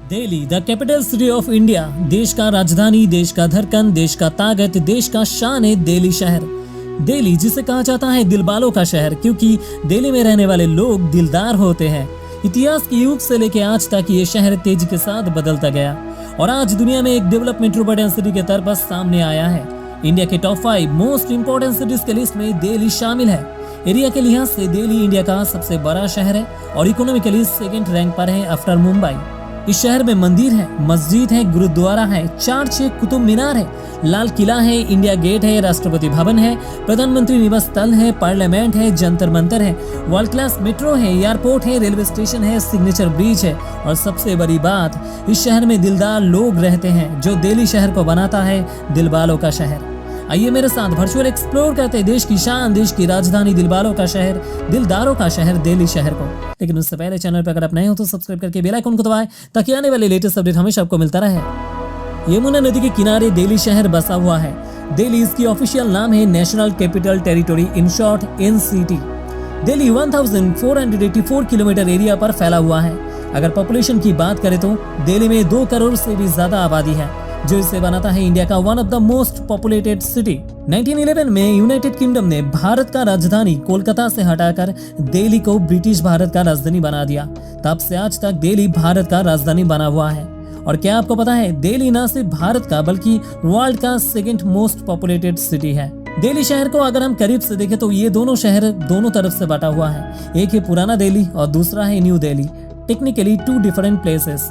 Delhi the capital city of India, देश का राजधानी, देश का धड़कन, देश का ताकत, देश का शान है दिल्ली शहर। दिल्ली जिसे कहा जाता है दिलवालों का शहर, क्योंकि दिल्ली में रहने वाले लोग दिलदार होते हैं। इतिहास के युग से लेकर आज तक ये शहर तेजी के साथ बदलता गया और आज दुनिया में एक डेवलप मेट्रोपॉलिटन सिटी के तौर पर सामने आया है। इंडिया के टॉप 5 मोस्ट इंपोर्टेंट सिटीज के लिस्ट में दिल्ली शामिल है। एरिया के लिहाज से दिल्ली इंडिया का सबसे बड़ा शहर है और इकोनॉमिकली सेकंड रैंक पर है आफ्टर मुंबई। इस शहर में मंदिर है, मस्जिद है, गुरुद्वारा है, चर्च है, कुतुब मीनार है, लाल किला है, इंडिया गेट है, राष्ट्रपति भवन है, प्रधानमंत्री निवास स्थल है, पार्लियामेंट है, जंतर मंतर है, वर्ल्ड क्लास मेट्रो है, एयरपोर्ट है, रेलवे स्टेशन है, सिग्नेचर ब्रिज है और सबसे बड़ी बात, इस शहर में दिलदार लोग रहते हैं, जो दिल्ली शहर को बनाता है दिलवालों का शहर। आइए मेरे साथ वर्चुअल एक्सप्लोर करते हैं देश की शान, देश की राजधानी, दिलवालों का शहर, दिलदारों का शहर दिल्ली शहर को। लेकिन उससे पहले चैनल पर अगर आप नए हो तो सब्सक्राइब करके बेल आइकन को दबाएं ताकि आने वाले लेटेस्ट अपडेट हमेशा आपको मिलता रहे। यमुना नदी के किनारे दिल्ली शहर बसा हुआ है। दिल्ली इसकी ऑफिशियल नाम है national capital territory, in short NCT। Delhi 1484 kilometre area पर फैला हुआ है। अगर पॉपुलेशन की बात करें तो दिल्ली में 2 करोड़ से भी ज्यादा आबादी है, जो इसे बनाता है इंडिया का one of the most populated city. 1911 में यूनाइटेड किंगडम ने भारत का राजधानी कोलकाता से हटाकर दिल्ली को ब्रिटिश भारत का राजधानी बना दिया। तब से आज तक दिल्ली भारत का राजधानी बना हुआ है। और क्या आपको पता है, दिल्ली न सिर्फ भारत का बल्कि वर्ल्ड का सेकंड मोस्ट पॉपुलेटेड सिटी है। दिल्ली शहर को अगर हम करीब से देखें तो ये दोनों शहर दोनों तरफ से बटा हुआ है। एक है पुराना दिल्ली और दूसरा है New Delhi. Technically 2 different places.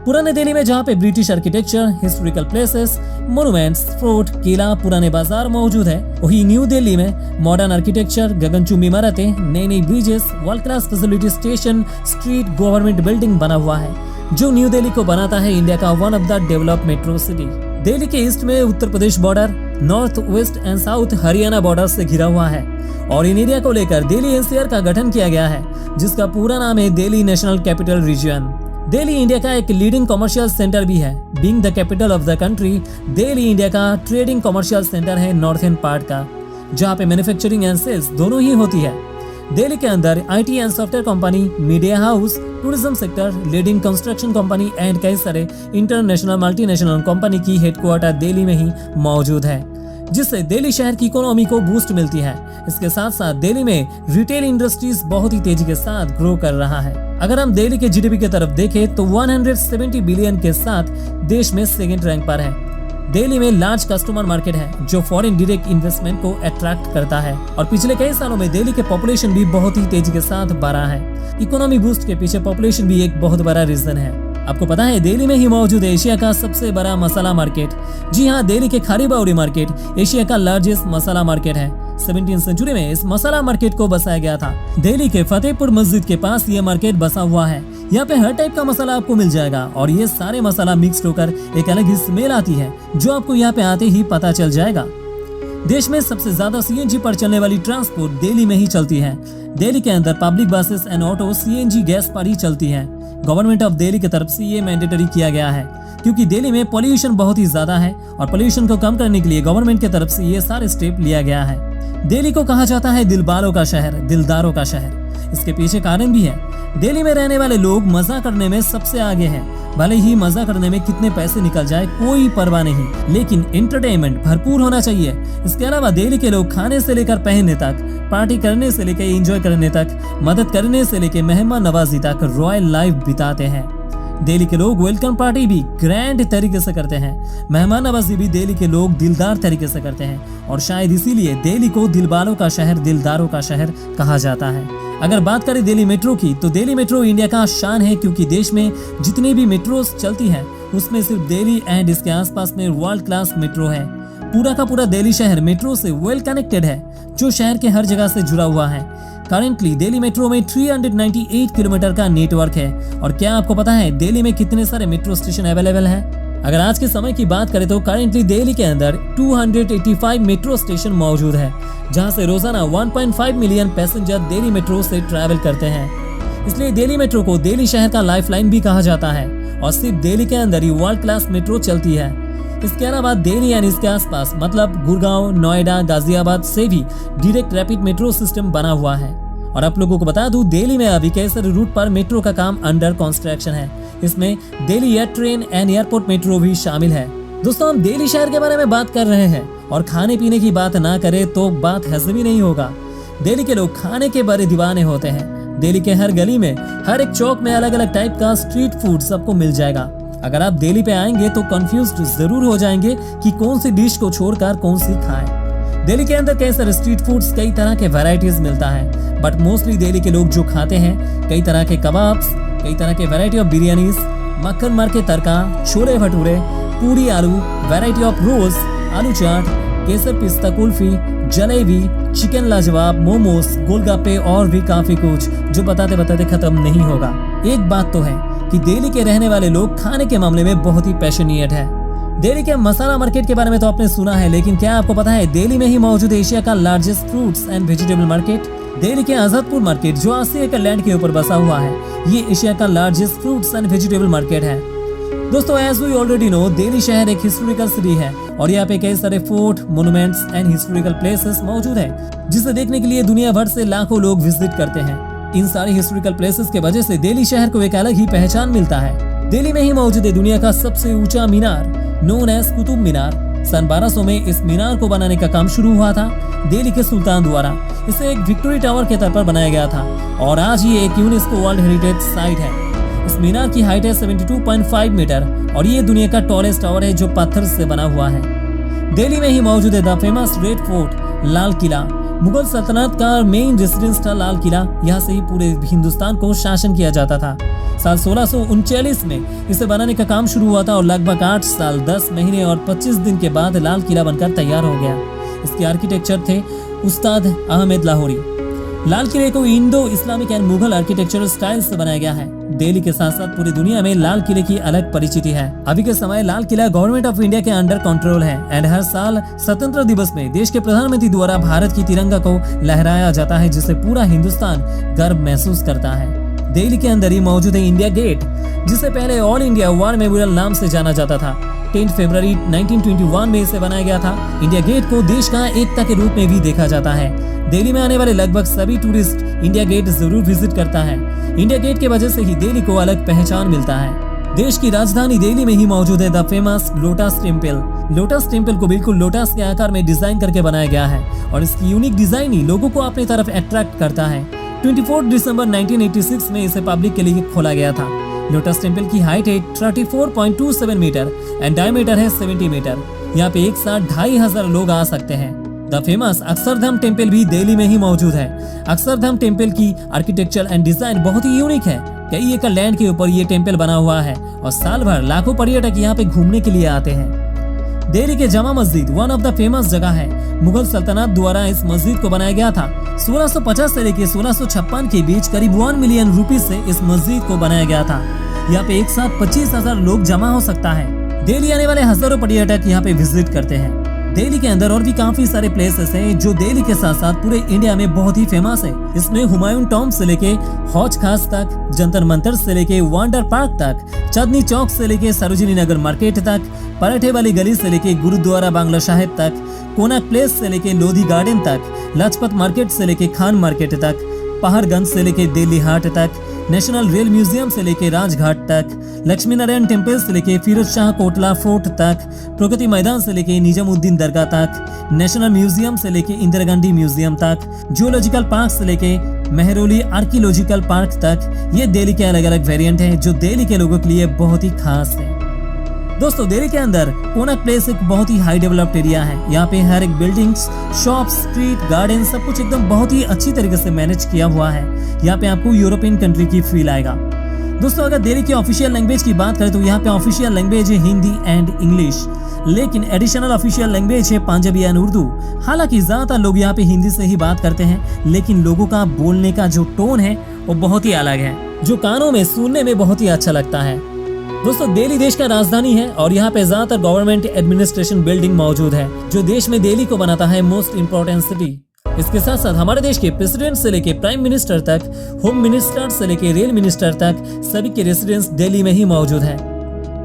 पुराने दिल्ली में जहाँ पे British architecture, historical places, monuments, fort, किला, पुराने बाजार मौजूद है, वही न्यू दिल्ली में मॉडर्न आर्किटेक्चर, गगनचुंबी इमारतें, नई bridges, world class facility, station, street, government building बना हुआ है, जो न्यू दिल्ली को बनाता है इंडिया का one of the develop metro city. Delhi के ईस्ट में Uttar Pradesh border, north west and south Haryana border से घिरा हुआ है और इन एरिया को लेकर दिल्ली NCR का गठन किया गया है, जिसका पूरा नाम है Delhi national capital region. Delhi India का एक लीडिंग कमर्शियल सेंटर भी है। Being the capital of the country, Delhi India का ट्रेडिंग कमर्शियल सेंटर है नॉर्थर्न पार्ट का, जहां पे मैन्युफैक्चरिंग एंड सेल्स दोनों ही होती है। दिल्ली के अंदर IT and software company, media house, tourism sector, leading construction company and कई सारे इंटरनेशनल मल्टीनेशनल कंपनी की हेडक्वार्टर दिल्ली में ही मौजूद है, जिससे दिल्ली शहर की इकोनॉमी को बूस्ट मिलती है। इसके साथ साथ दिल्ली में रिटेल इंडस्ट्रीज बहुत ही तेजी के साथ ग्रो कर रहा है। अगर हम दिल्ली के GDP की तरफ देखें तो 170 बिलियन के साथ देश में सेकंड रैंक पर है। दिल्ली में लार्ज कस्टमर मार्केट है, जो फॉरेन डायरेक्ट इन्वेस्टमेंट को अट्रैक्ट करता है और पिछले कई सालों में दिल्ली के पॉपुलेशन भी बहुत ही तेजी के साथ बढ़ा है। इकोनॉमी बूस्ट के पीछे पॉपुलेशन भी एक बहुत बड़ा रीजन है। आपको पता है दिल्ली में ही मौजूद है एशिया का सबसे बड़ा मसाला मार्केट। जी हाँ, दिल्ली के खारी बावड़ी मार्केट एशिया का लार्जेस्ट मसाला मार्केट है। 17वीं सेंचुरी में इस मसाला मार्केट को बसाया गया था। दिल्ली के फतेहपुर मस्जिद के पास ये मार्केट बसा हुआ है। यहाँ पे हर टाइप का मसाला आपको मिल जाएगा और ये सारे मसाला मिक्स होकर एक अलग ही स्मेल आती है, जो आपको यहाँ पे आते ही पता चल जाएगा। देश में सबसे ज्यादा CNG पर चलने वाली ट्रांसपोर्ट दिल्ली में ही चलती है। दिल्ली के अंदर public buses and auto CNG gas पर ही चलती है। गवर्नमेंट ऑफ दिल्ली की तरफ से ये मैंडेटरी किया गया है, क्योंकि दिल्ली में पॉल्यूशन बहुत ही ज्यादा है और पॉल्यूशन को कम करने के लिए गवर्नमेंट की तरफ से ये सारे स्टेप लिया गया है। दिल्ली को कहा जाता है दिलवालों का शहर, दिलदारों का शहर। इसके पीछे कारण भी है। दिल्ली में रहने वाले लोग मजा करने में सबसे आगे हैं। भले ही मजा करने में कितने पैसे निकल जाए कोई परवाह नहीं, लेकिन एंटरटेनमेंट भरपूर होना चाहिए। इसके अलावा दिल्ली के लोग खाने से लेकर पहनने तक, पार्टी करने से लेकर एंजॉय करने तक, मदद करने से लेकर मेहमान नवाजी तक रॉयल लाइफ बिताते हैं। दिल्ली के लोग वेलकम पार्टी भी ग्रैंड तरीके से करते हैं। मेहमान नवाजी भी दिल्ली के लोग दिलदार तरीके से करते हैं और शायद इसीलिए दिल्ली को दिलवालों का शहर, दिलदारों का शहर कहा जाता है। अगर बात करें दिल्ली मेट्रो की, तो दिल्ली मेट्रो इंडिया का शान है, क्योंकि देश में जितनी भी मेट्रोस चलती है उसमें सिर्फ दिल्ली एंड इसके आसपास में वर्ल्ड क्लास मेट्रो है। पूरा का पूरा दिल्ली शहर मेट्रो से वेल कनेक्टेड है, जो शहर के हर जगह से जुड़ा हुआ है। करेंटली दिल्ली मेट्रो में 398 किलोमीटर का नेटवर्क है। और क्या आपको पता है दिल्ली में कितने सारे मेट्रो स्टेशन अवेलेबल है? अगर आज के समय की बात करें तो करेंटली दिल्ली के अंदर 285 मेट्रो स्टेशन मौजूद है, जहां से रोजाना 1.5 मिलियन पैसेंजर दिल्ली मेट्रो से ट्रैवल करते हैं। इसलिए दिल्ली मेट्रो को दिल्ली शहर का लाइफलाइन भी कहा जाता है और सिर्फ दिल्ली के अंदर ही वर्ल्ड क्लास मेट्रो चलती है। इसके अलावा दिल्ली यानी इसके आसपास मतलब गुड़गांव, नोएडा, गाजियाबाद से भी डायरेक्ट रैपिड मेट्रो सिस्टम बना हुआ है। और आप लोगों को बता दूं, दिल्ली में अभी केसर रूट पर मेट्रो का काम अंडर कंस्ट्रक्शन है। इसमें Delhi air train and airport metro भी शामिल है। दोस्तों, हम दिल्ली शहर के बारे में बात कर रहे हैं और खाने पीने की बात ना करें तो बात हजम ही नहीं होगा। दिल्ली के लोग खाने के बड़े दीवाने होते हैं। दिल्ली के हर गली में, हर एक चौक में अलग अलग टाइप का स्ट्रीट फूड सबको मिल जाएगा। अगर आप दिल्ली पे आएंगे तो कंफ्यूज्ड जरूर हो जाएंगे कि कौन सी डिश को छोड़कर कौन सी खाएं। दिल्ली के अंदर कई सारे स्ट्रीट फूड्स, कई तरह के वैरायटीज मिलता है, बट मोस्टली दिल्ली के लोग जो खाते हैं कई तरह के कबाब्स, कई तरह के वैरायटी ऑफ बिरयानीज, मक्खन मार के तड़का, छोले भटूरे, पूरी आलू, वैरायटी ऑफ रोल्स, आलू चाट, केसर पिस्ता कुल्फी, जलेबी, चिकन लाजवाब, मोमोज, गोलगप्पे और भी काफी कुछ जो बताते बताते खत्म नहीं होगा। एक बात तो है कि दिल्ली के रहने वाले लोग खाने के मामले में बहुत ही पैशनेट है। दिल्ली के मसाला मार्केट के बारे में तो आपने सुना है, लेकिन क्या आपको पता है दिल्ली में ही मौजूद एशिया का largest fruits and vegetable market? Delhi के आजादपुर मार्केट जो 80 एकड़ लैंड के ऊपर बसा हुआ है, ये एशिया का largest fruits and vegetable market है। दोस्तों, as we already know, Delhi शहर एक हिस्टोरिकल सिटी है और यहाँ पे कई सारे fort, monuments and historical places मौजूद है, जिसे देखने के लिए दुनिया भर से लाखों लोग विजिट करते हैं। इन सारे हिस्टोरिकल प्लेसेस के वजह से दिल्ली शहर को एक अलग ही पहचान मिलता है। दिल्ली में ही मौजूद है दुनिया का सबसे ऊंचा मीनार, नोन एज कुतुब मीनार। सन 1200 में इस मीनार को बनाने का काम शुरू हुआ था दिल्ली के सुल्तान द्वारा। इसे एक विक्टोरी टावर के तौर पर बनाया गया था और आज ये एक यूनेस्को वर्ल्ड हेरिटेज साइट है। इस मीनार की हाइट है 72.5 मीटर और ये दुनिया का टॉलेस्ट टावर है जो पत्थर से बना हुआ है। दिल्ली में ही मौजूद है the famous red fort, Lal Qila. Mughal सल्तनत का मेन रेसिडेंस था लाल किला। यहाँ से ही पूरे हिंदुस्तान को शासन किया जाता था। साल 1639 में इसे बनाने का काम शुरू हुआ था और लगभग 8 साल 10 महीने और 25 दिन के बाद लाल किला बनकर तैयार हो गया। इसके आर्किटेक्चर थे उस्ताद अहमद लाहौरी। लाल किले को Indo Islamic and Mughal architectural style से बनाया गया है। दिल्ली के साथ साथ पूरी दुनिया में लाल किले की अलग परिचिति है। अभी के समय Lal Qila government of India के अंडर कंट्रोल है एंड हर साल स्वतंत्रता दिवस में देश के प्रधानमंत्री द्वारा भारत की तिरंगा को लहराया जाता है, जिससे पूरा हिंदुस्तान गर्व महसूस करता है। दिल्ली के अंदर ही मौजूद है इंडिया गेट, जिसे पहले ऑल इंडिया वॉर मेमोरियल नाम से जाना जाता था। 10 फरवरी 1921 में इसे बनाया गया था। इंडिया गेट को देश का एकता के रूप में भी देखा जाता है। दिल्ली में आने वाले लगभग सभी टूरिस्ट इंडिया गेट जरूर विजिट करता है। इंडिया गेट के वजह से ही दिल्ली को अलग पहचान मिलता है। देश की राजधानी दिल्ली में ही मौजूद है the famous lotus temple. Lotus temple को बिल्कुल लोटस के आकार में डिजाइन करके बनाया गया है और इसकी यूनिक डिजाइन ही लोगों को अपनी तरफ अट्रैक्ट करता है। 24 दिसंबर 1986 में इसे पब्लिक के लिए खोला गया था। लोटस टेम्पल की हाइट है 34.27 मीटर एंड डायमीटर है 70 मीटर। यहाँ पे एक साथ 2500 लोग आ सकते हैं। द फेमस अक्षरधाम टेम्पल भी दिल्ली में ही मौजूद है। अक्षरधाम टेम्पल की आर्किटेक्चर एंड डिजाइन बहुत ही यूनिक है। कई एकड़ लैंड के ऊपर ये टेम्पल बना हुआ है और साल भर लाखों पर्यटक यहाँ पे घूमने के लिए आते हैं। दिल्ली के Jama Masjid one of the famous जगह है। मुगल सल्तनत द्वारा इस मस्जिद को बनाया गया था। 1650 से लेकर 1656 के बीच करीब 1 मिलियन रुपीज से इस मस्जिद को बनाया गया था। यहाँ पे एक साथ 25,000 लोग जमा हो सकता है। दिल्ली आने वाले हजारों पर्यटक यहाँ पे विजिट करते हैं। दिल्ली के अंदर और भी काफी सारे प्लेसेस हैं जो दिल्ली के साथ साथ पूरे इंडिया में बहुत ही फेमस है। इसमें हुमायूं टॉम्ब से लेके हौज खास तक, जंतर मंतर से लेके वंडर पार्क तक, चांदनी चौक से लेके सरोजिनी नगर मार्केट तक, पराठे वाली गली से लेके गुरुद्वारा बांग्ला साहिब तक, कोनाक प्लेस से लेके लोधी गार्डन तक, लाजपत मार्केट से लेके खान मार्केट तक, पहाड़गंज से लेके दिल्ली हाट तक, नेशनल रेल म्यूजियम से लेके राजघाट तक, लक्ष्मी नारायण टेम्पल से लेके फिरोज शाह कोटला फोर्ट तक, प्रगति मैदान से लेके निजामुद्दीन दरगाह तक, नेशनल म्यूजियम से लेके इंदिरा गांधी म्यूजियम तक, जूलॉजिकल पार्क से लेके मेहरौली आर्कियोलॉजिकल पार्क तक, ये दिल्ली के अलग अलग वेरिएंट हैं जो दिल्ली के लोगों के लिए बहुत ही खास है। दोस्तों, दिल्ली के अंदर कोनाक प्लेस एक बहुत ही हाई डेवलप्ड एरिया है। यहाँ पे हर एक बिल्डिंग्स, शॉप, स्ट्रीट, गार्डन सब कुछ एकदम बहुत ही अच्छी तरीके से मैनेज किया हुआ है। यहाँ पे आपको यूरोपियन कंट्री की फील आएगा। दोस्तों, अगर दिल्ली की ऑफिशियल लैंग्वेज की बात करें तो यहाँ पे ऑफिशियल लैंग्वेज है हिंदी एंड इंग्लिश, लेकिन एडिशनल ऑफिशियल लैंग्वेज है पंजाबी एंड उर्दू। हालांकि ज्यादातर लोग यहाँ पे हिंदी से ही बात करते हैं, लेकिन लोगों का बोलने का जो टोन है वो बहुत ही अलग है, जो कानों में सुनने में बहुत ही अच्छा लगता है। दोस्तों, दिल्ली देश का राजधानी है और यहाँ पे ज्यादातर गवर्नमेंट एडमिनिस्ट्रेशन बिल्डिंग मौजूद है, जो देश में दिल्ली को बनाता है मोस्ट इम्पोर्टेंट सिटी। इसके साथ साथ हमारे देश के प्रेसिडेंट से लेके प्राइम मिनिस्टर तक, होम मिनिस्टर से लेके रेल मिनिस्टर तक, सभी के रेसिडेंस दिल्ली में ही मौजूद है।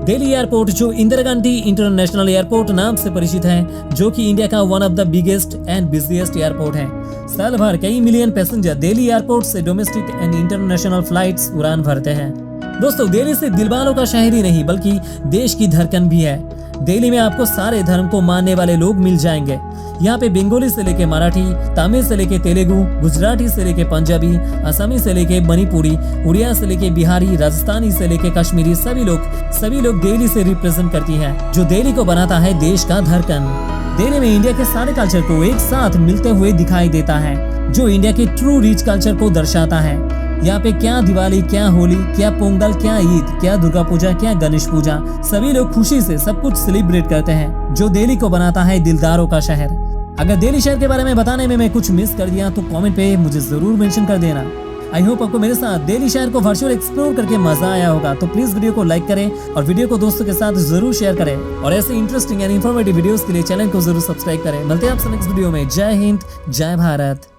दिल्ली एयरपोर्ट जो इंदिरा गांधी इंटरनेशनल एयरपोर्ट नाम से परिचित है, जो कि इंडिया का one of the biggest and busiest airport है। साल भर कई मिलियन पैसेंजर दिल्ली एयरपोर्ट से डोमेस्टिक एंड इंटरनेशनल फ्लाइट्स उड़ान भरते हैं। दोस्तों, दिल्ली से दिलवालों का शहर ही नहीं बल्कि देश की धड़कन भी है। दिल्ली में आपको सारे धर्म को मानने वाले लोग मिल जाएंगे। यहाँ पे बंगाली से लेके मराठी, तमिल से लेके तेलुगु, गुजराती से लेके पंजाबी, असमी से लेके मणिपुरी, उड़िया से लेके बिहारी, राजस्थानी से लेके कश्मीरी, सभी लोग दिल्ली से रिप्रेजेंट करती हैं, जो दिल्ली को बनाता है देश का धड़कन। दिल्ली में इंडिया के सारे कल्चर को एक साथ मिलते हुए दिखाई देता है, जो इंडिया के ट्रू रिच कल्चर को दर्शाता है। यहाँ पे क्या दिवाली, क्या होली, क्या पोंगल, क्या ईद, क्या दुर्गा पूजा, क्या गणेश पूजा, सभी लोग खुशी से सब कुछ सेलिब्रेट करते हैं, जो दिल्ली को बनाता है दिलदारों का शहर। अगर दिल्ली शहर के बारे में बताने में मैं कुछ मिस कर दिया तो कमेंट पे मुझे जरूर मेंशन कर देना। आई होप आपको मेरे साथ दिल्ली शहर को वर्चुअल एक्सप्लोर करके मजा आया होगा। तो प्लीज वीडियो को लाइक करें और वीडियो को दोस्तों के साथ जरूर शेयर करें, और ऐसे इंटरेस्टिंग एंड इन्फॉर्मेटिव वीडियोस के लिए चैनल को जरूर सब्सक्राइब करें। मिलते हैं आपसे नेक्स्ट वीडियो में। जय हिंद, जय भारत।